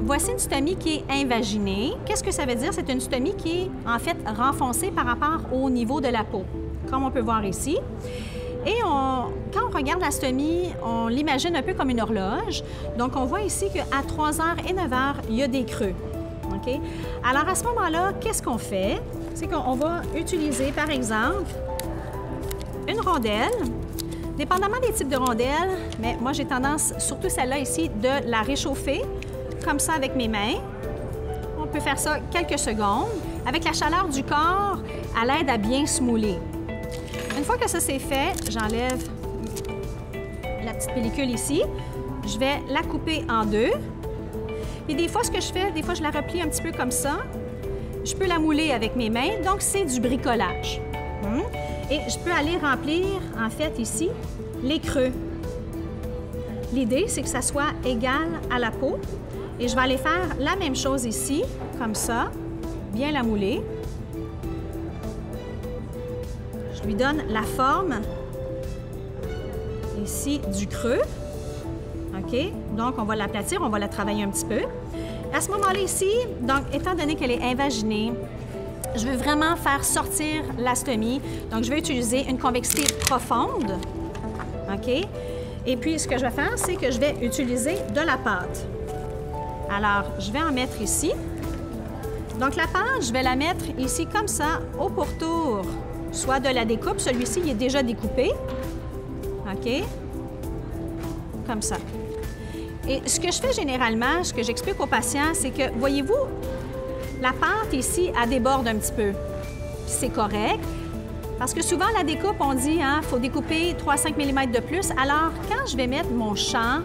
voici une stomie qui est invaginée. Qu'est-ce que ça veut dire? C'est une stomie qui est en fait renfoncée par rapport au niveau de la peau, comme on peut voir ici. Et quand on regarde la stomie, on l'imagine un peu comme une horloge. Donc, on voit ici qu'à 3h et 9h, il y a des creux. OK? Alors, à ce moment-là, qu'est-ce qu'on fait? C'est qu'on va utiliser, par exemple, une rondelle. Dépendamment des types de rondelles, mais moi, j'ai tendance, surtout celle-là ici, de la réchauffer, comme ça, avec mes mains. On peut faire ça quelques secondes. Avec la chaleur du corps, elle aide à bien se mouler. Une fois que ça c'est fait, j'enlève la petite pellicule ici. Je vais la couper en deux. Et des fois, ce que je fais, des fois, je la replie un petit peu comme ça. Je peux la mouler avec mes mains, donc c'est du bricolage. Et je peux aller remplir, en fait, ici, les creux. L'idée, c'est que ça soit égal à la peau. Et je vais aller faire la même chose ici, comme ça, bien la mouler. Je lui donne la forme, ici, du creux. OK? Donc, on va l'aplatir, on va la travailler un petit peu. À ce moment-là, ici, donc, étant donné qu'elle est invaginée, je veux vraiment faire sortir la stomie. Donc, je vais utiliser une convexité profonde. OK? Et puis, ce que je vais faire, c'est que je vais utiliser de la pâte. Alors, je vais en mettre ici. Donc, la pâte, je vais la mettre ici, comme ça, au pourtour. Soit de la découpe, celui-ci, il est déjà découpé. OK? Comme ça. Et ce que je fais généralement, ce que j'explique aux patients, c'est que, voyez-vous, la pâte ici, elle déborde un petit peu. C'est correct, parce que souvent, la découpe, on dit, il faut découper 3-5 mm de plus. Alors, quand je vais mettre mon champ,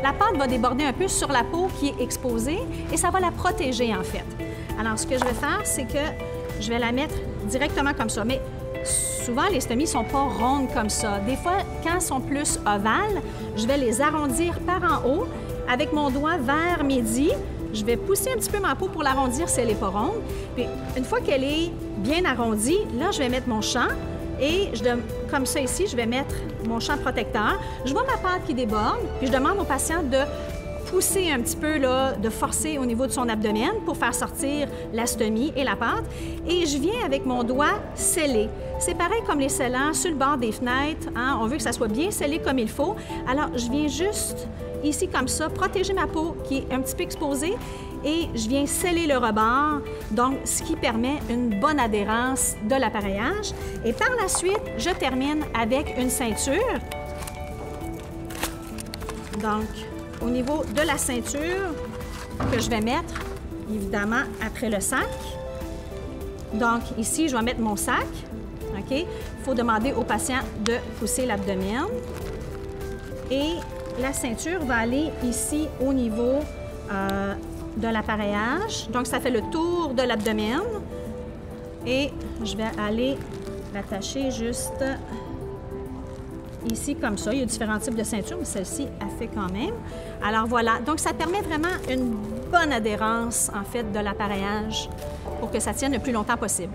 la pâte va déborder un peu sur la peau qui est exposée et ça va la protéger, en fait. Alors, ce que je vais faire, c'est que je vais la mettre directement comme ça. Mais souvent, les stomies ne sont pas rondes comme ça. Des fois, quand elles sont plus ovales, je vais les arrondir par en haut. Avec mon doigt vers midi, je vais pousser un petit peu ma peau pour l'arrondir si elle n'est pas ronde. Puis, une fois qu'elle est bien arrondie, là, je vais mettre mon champ et comme ça ici, je vais mettre mon champ protecteur. Je vois ma pâte qui déborde, puis je demande au patient de pousser un petit peu, là, de forcer au niveau de son abdomen pour faire sortir la stomie et la pâte. Et je viens avec mon doigt sceller. C'est pareil comme les scellants sur le bord des fenêtres. On veut que ça soit bien scellé comme il faut. Alors, je viens juste ici comme ça, protéger ma peau qui est un petit peu exposée et je viens sceller le rebord, donc ce qui permet une bonne adhérence de l'appareillage. Et par la suite, je termine avec une ceinture. Donc, au niveau de la ceinture que je vais mettre, évidemment, après le sac. Donc, ici, je vais mettre mon sac. OK? Il faut demander au patient de pousser l'abdomen. Et la ceinture va aller ici au niveau de l'appareillage. Donc, ça fait le tour de l'abdomen. Et je vais aller l'attacher juste ici comme ça. Il y a différents types de ceintures, mais celle-ci a fait quand même. Alors voilà, donc ça permet vraiment une bonne adhérence en fait de l'appareillage pour que ça tienne le plus longtemps possible.